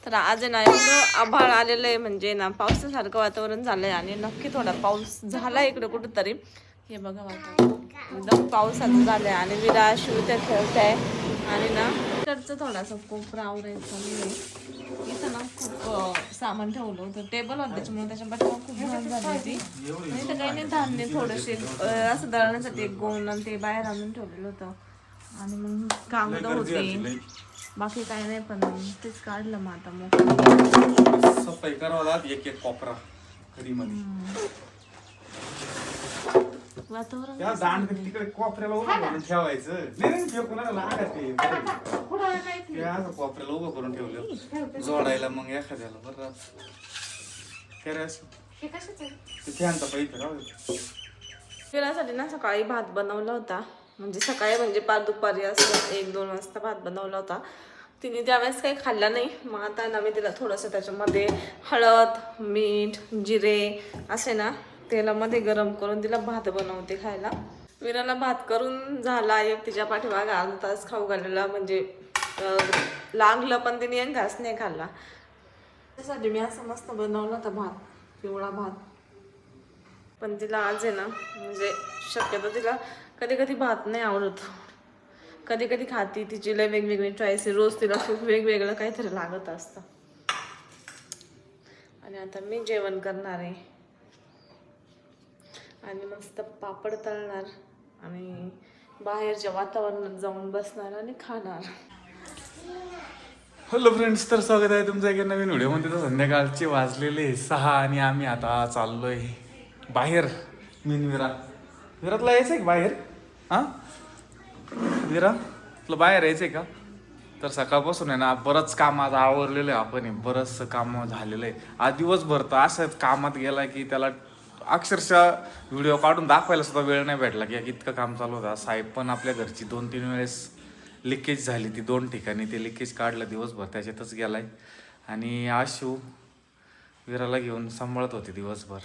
तर आज आहे ना एवढं आभाळ आलेलं आहे, म्हणजे ना पावसासारखं वातावरण झालंय आणि नक्की थोडा पाऊस झाला इकडे कुठंतरी. हे बघा वातावरण एकदम पावसाचं झालंय आणि विरा शिव त्या खेळत आहे आणि ना इकडचं थोडासा कोपरा आवरायचं मी इथं ना खूप सामान ठेवलं होतं टेबल होतं, त्याच्यामुळे त्याच्या पाठीमाग खूप घाण झाली होती. आणि तर काही नाही, धान्य थोडेसे असं दळण्यासाठी एक गोण आणि ते बाहेर आणून ठेवलेलं होतं आणि मग कागद होते, बाकी काही नाही. पण तेच काढलं मग आता मग सफाई करावं लागत एक एक कोपरा कधी मध्ये वातावरण त्या दांड तिकडे कोपऱ्याला उभं करून ठेवायचं. नाही कोणाला लागत ते असं कोपऱ्याला उभं करून ठेवलं जोडायला मग एखाद्याला बरं ते फॅनचा पैसे राहू. फिरायसाठी ना सकाळी भात बनवला होता, म्हणजे सकाळी म्हणजे पाच दुपारी असं 1-2 वाजता भात बनवला होता. तिने त्यावेळेस काही खाल्ला नाही. मग आता ना मी तिला थोडंसं त्याच्यामध्ये हळद मीठ जिरे असे ना तेलामध्ये गरम करून तिला भात बनवते खायला. विराला भात करून झाला एक तिच्या पाठीमागे अर्धा तास खाऊ घाललेला, म्हणजे लागलं पण तिने एक घास नाही खाल्ला. त्यासाठी मी असं मस्त बनवला होता भात, पिवळा भात. पण तिला आज आहे ना म्हणजे शक्यतो तिला कधी कधी भात नाही आवडत, कधी कधी खाती. तिची लय वेगवेगळी चॉईस आहे, रोज तिला खूप वेगवेगळं काहीतरी लागत असतं. आणि आता मी जेवण करणार आहे आणि मस्त पापड तळणार आणि बाहेरच्या वातावरणात जाऊन बसणार आणि खाणार. हॅलो फ्रेंड्स, तर स्वागत आहे तुमचं एका नवीन व्हिडिओमध्ये. तर संध्याकाळचे वाजलेले 6 आणि आम्ही आता चाललोय बाहेर. विरातला यायचंय का बाहेर? हा विरा, तुला बाहेर यायचंय का? तर सकाळपासून आहे ना बरंच काम आज आवरलेलं आहे. आपण बरंचसं काम झालेलं आहे. आज दिवसभर तर असंच कामात गेला की त्याला अक्षरशः व्हिडिओ काढून दाखवायला सुद्धा वेळ नाही भेटला की इतकं काम चालू होतं. साहेब पण आपल्या घरची 2-3 वेळेस लिकेज झाली, ती 2 ठिकाणी ते लिकेज काढलं दिवसभर, त्याच्यातच गेलाय. आणि आशू विराला घेऊन सांभाळत होते दिवसभर.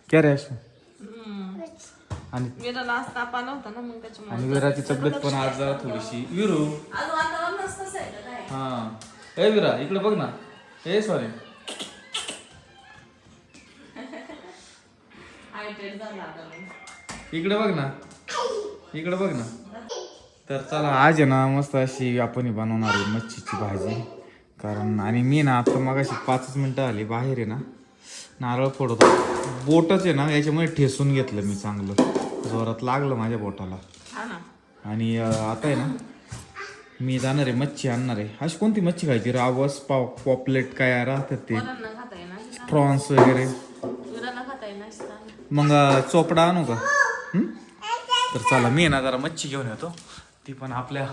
क्या रे आशू? आणि विराला आज ताप आला होता ना, मग त्याच्यामुळे आणि विराची तब्येत पण आज जरा थोडीशी. विरू आज वातावरणच तसं आहे का काय? हा ए विरा इकडे बघ ना. ए सॉरी इकडे बघ ना, इकडे बघ ना. तर चला आज आहे ना मस्त अशी आपण बनवणार आहे मच्छीची भाजी. कारण आणि मी ना आता मग अशी 5 मिनिटं आली बाहेर आहे ना नारळ फोडत बोटच आहे ना याच्यामध्ये ठेसून घेतलं मी, चांगलं जोरात लागलं माझ्या बोटाला. आणि आता आहे ना मी जाणार आहे मच्छी आणणार आहे. अशी कोणती मच्छी खायची? रावस पॉपलेट काय राहतात ते, प्रॉन्स वगैरे. मग चोपडा आणू का? तर चला मी ना जरा मच्छी घेऊन येतो. ती पण आपल्या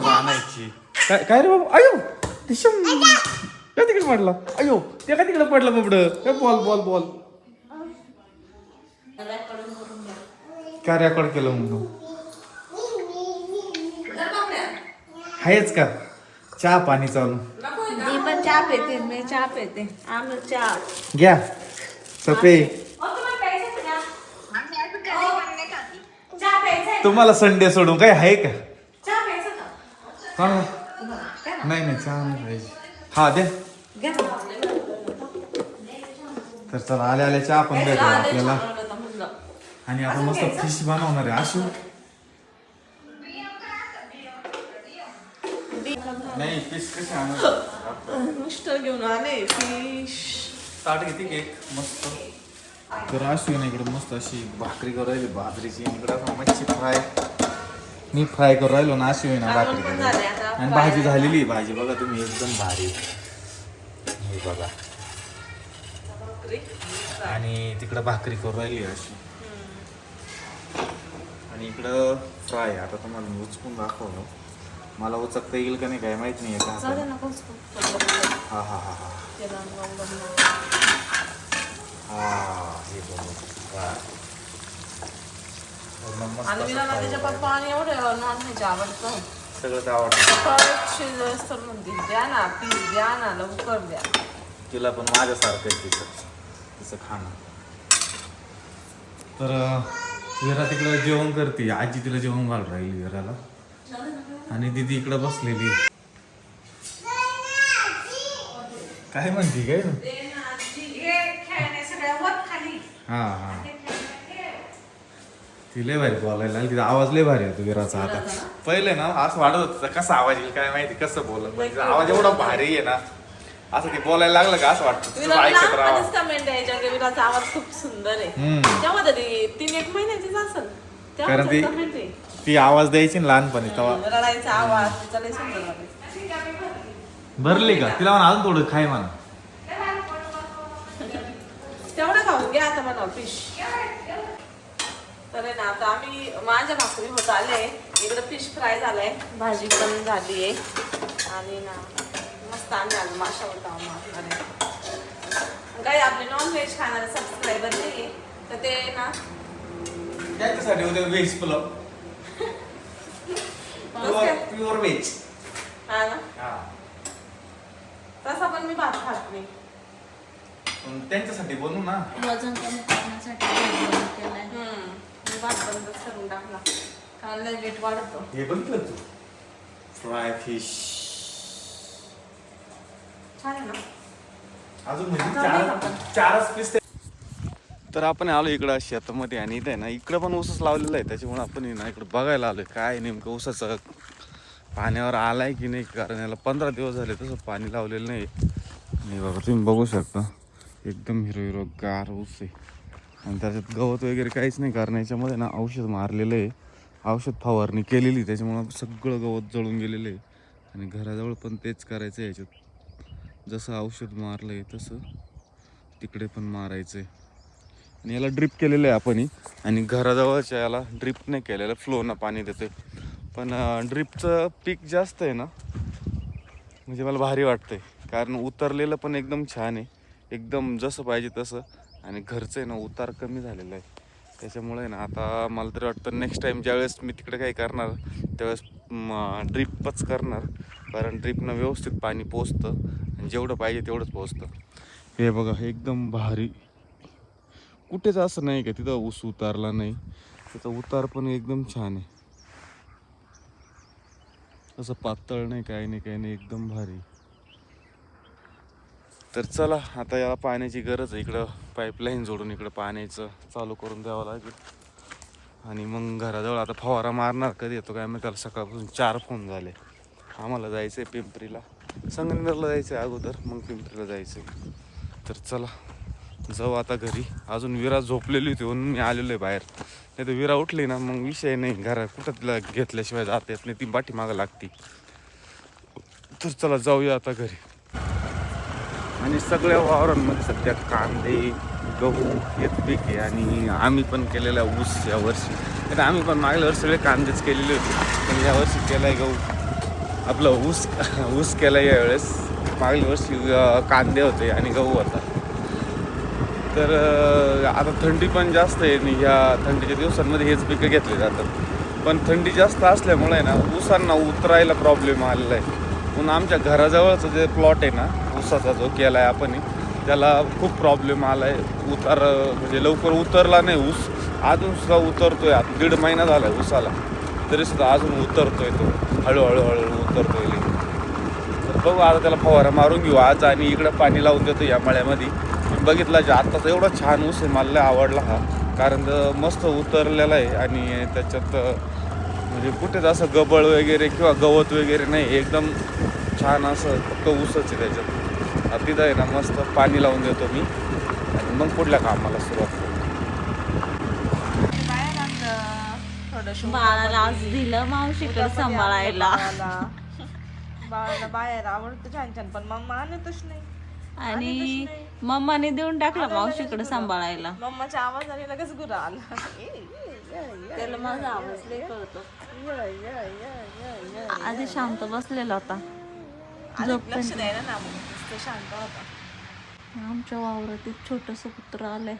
आणायची. काय रे बाबा? अयो काय तिकडे पडला? अयो ते काय तिकडे पडला बाबड? बॉल बॉल बॉल काय रेकॉर्ड केलं मग? आहेच का चहा पाणी चालू? मी पण चहा पेते, मी चहा पेते. आम्ही चहा घ्या सपे. तुम्हाला संडे सोडून काय आहे का? नाही नाही चहा नाही पाहिजे. हा द्या. तर चला आल्या आल्या चहा पण भेटला आपल्याला. आणि आपण मस्त फिश बनवणार आहे. आशू नाही फिश कशी आणणार? मिस्टर घेऊन आले फिश. ताट घेते केक मस्त. तर आशू ना इकडे मस्त अशी भाकरी करू राहिली बाजरीची. इकडे मच्छी फ्राय मी फ्राय करू राहिलो ना. आशू ना भाकरी करू आणि भाजी झालेली. भाजी बघा तुम्ही एकदम भारी हे बघा. आणि तिकडं भाकरी करू राहिली अशी. आणि इकडं फ्राय. आता तुम्हाला मी उचकून दाखवलं. मला उचकता येईल का नाही काय माहित नाही. का हा हा हा हा हा हे बघा. त्याच्या पप्पा आणि एवढं नॉनव्हेज आवडतं, सगळंच आवडतं. शिजवस्तर म्हणते द्या ना पीस द्या ना लवकर द्या. तिला पण माझ्यासारखं तिचं खाणं. तर विरा तिकडं जेवण करते. आजी तिला जेवण घाल राहिली विराला. आणि दीदी इकडं बसलेली. काय म्हणती काय ते ना हे खेळण्या सगळ्या वर खाली हा हा ती लय भारी बोलायला लागली. तिचा आवाज लय भारी होतो विराचा आता. पहिले ना असं वाटत होतं कसा आवाज येईल काय माहिती कसं बोलत, पण तिचा आवाज एवढा भारी आहे ना, असं ते बोलायला लागलं का असं वाटतं तुझं ऐकत राहावं. कमेंट यायच्या की विराचा आवाज खूप सुंदर आहे. तेव्हा तरी 3-1 महिन्याचीच असेल कारण तेव्हा कमेंट आहे. ती आवाज द्यायची ना लहानपणी तेव्हा. रडायचा आवाज तिचा लय सुंदर वाटायचा. भरली का तिला म्हणा अजून थोडं खाय म्हणा. तेवढं खाऊन घ्या आता मला फिश. तर आहे ना आता आम्ही माझ्या भाकरी होत आले, इकडे फिश फ्राय झालाय, भाजी पण झाली आहे आणि ना मस्त आम्ही आलो माशावर ताव मारणारे. काही आपले नॉनव्हेज खाणारे सबस्क्रायबर नाही तर ते ना त्याच्यासाठी उद्या व्हेज पुलाव प्युअर व्हेज. हा ना तसा पण मी भात खात नाही. त्यांच्यासाठी बनवू ना. वजन कमी करण्यासाठी हे केलंय. मी भात बंदच करून टाकला कारण लय वेट वाढतो. हे बघितलं तू फ्राय फिश छान आहे ना. अजून म्हणजे चारच पीस. तर आपण आलो इकडं शेतामध्ये आणि इथे ना इकडं पण ऊसच लावलेला आहे, त्याच्यामुळे आपण ना इकडं बघायला आलोय काय नेमकं ऊसाचं पाण्यावर आलाय की नाही, कारण याला 15 दिवस झाले तसं पाणी लावलेलं नाही. आणि बघा तुम्ही बघू शकता एकदम हिरो गार ऊस आहे आणि त्याच्यात गवत वगैरे काहीच नाही, कारण याच्यामध्ये ना औषध मारलेलं आहे, औषध फवारणी केलेली, त्याच्यामुळं सगळं गवत जळून गेलेलं आहे. आणि घराजवळ पण तेच करायचं आहे, याच्यात जसं औषध मारलं आहे तसं तिकडे पण मारायचं आहे. आणि याला ड्रिप केलेलं आहे आपण, आणि घराजवळच्या याला ड्रिप नाही केलेलं, फ्लोनं पाणी देते. पण ड्रिपचं पीक जास्त आहे ना, म्हणजे मला भारी वाटतंय, कारण उतरलेलं पण एकदम छान आहे, एकदम जसं पाहिजे तसं. आणि घरचं आहे ना उतार कमी झालेला आहे, त्याच्यामुळे ना आता मला तरी वाटतं नेक्स्ट टाईम ज्यावेळेस मी तिकडे काही करणार त्यावेळेस ड्रिपच करणार, कारण ड्रिपनं व्यवस्थित पाणी पोचतं आणि जेवढं पाहिजे तेवढंच पोचतं. हे बघा हे एकदम भारी, कुठेच असं नाही का तिथं ऊस उतारला नाही, त्याचा उतार पण एकदम छान आहे, असं पातळ नाही काही नाही एकदम भारी. तर चला आता याला पाण्याची गरज आहे, इकडं पाईपलाईन जोडून इकडं पाण्याचं चालू करून द्यावं लागेल. आणि मग घराजवळ आता फवारा मारणार कधी येतो काय माहिती. त्याला सकाळपासून 4 फोन झाले. आम्हाला जायचं आहे पिंपरीला, संगमनेरला जायचं आहे अगोदर, मग पिंपरीला जायचं आहे. तर चला जाऊ आता घरी. अजून विरा झोपलेली होती म्हणून मी आलेलो आहे बाहेर, नाही तर विरा उठली ना मग विषय नाही, घरात कुठं तिला घेतल्याशिवाय जाता येत नाही, ती पाठीमागं लागती. तर चला जाऊया आता घरी. आणि सगळ्या वावरांमध्ये सध्या कांदे गहू हेच पीक आहे, आणि आम्ही पण केलेला ऊस यावर्षी. तर आम्ही पण मागल्या वर्षी सगळे कांदेच केलेले होते, पण यावर्षी केला आहे गहू, आपलं ऊस केला आहे यावेळेस. मागल्या वर्षी कांदे होते आणि गहू होता. तर आता थंडी पण जास्त आहे आणि ह्या थंडीच्या दिवसांमध्ये हेच पिकं घेतले जातात, पण थंडी जास्त असल्यामुळे ना ऊसांना उतरायला प्रॉब्लेम आलेला आहे. म्हणून आमच्या घराजवळचं जे प्लॉट आहे ना ऊसाचा जो केला आहे आपण, त्याला खूप प्रॉब्लेम आला आहे, उतार म्हणजे लवकर उतरला नाही ऊस, अजून सुद्धा उतरतोय. आता 1.5 महिना झाला आहे ऊसाला, तरीसुद्धा अजून उतरतोय तो, हळूहळू उतरतोय. तर बघू आता त्याला फवारा मारून घेऊ आज, आणि इकडं पाणी लावून देतो या मळ्यामध्ये. बघितला जे आत्ताचा एवढा छान ऊस आहे, मला आवडला हा, कारण मस्त उतरलेला आहे आणि त्याच्यात म्हणजे कुठेच असं गबळ वगैरे किंवा गवत वगैरे नाही, एकदम छान असं फक्त ऊसच आहे त्याच्यात. आता तिथं आहे ना मस्त पाणी लावून देतो मी आणि मग पुढल्या कामाला सुरुवात करू. बाळाला आज दिलं मावशीकडे सांभाळायला, बाळाला बाहेर आवडतं छान छान, पण मम्मा आणतच नाही. आणि मम्माने देऊन टाकलं मावशीकडे सांभाळायला. मम्माच्या आवाजाने लगेच गुरा आला. त्याला माझा आवाज लय कळतो. आधी शांत बसलेला होता, लक्ष द्यायला ना मग शांत होता. आमच्या वावरात एक छोटस कुत्र आलंय.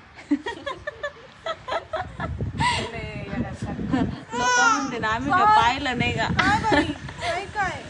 लोक म्हणते ना आम्ही काय पाहिलं नाही का. काय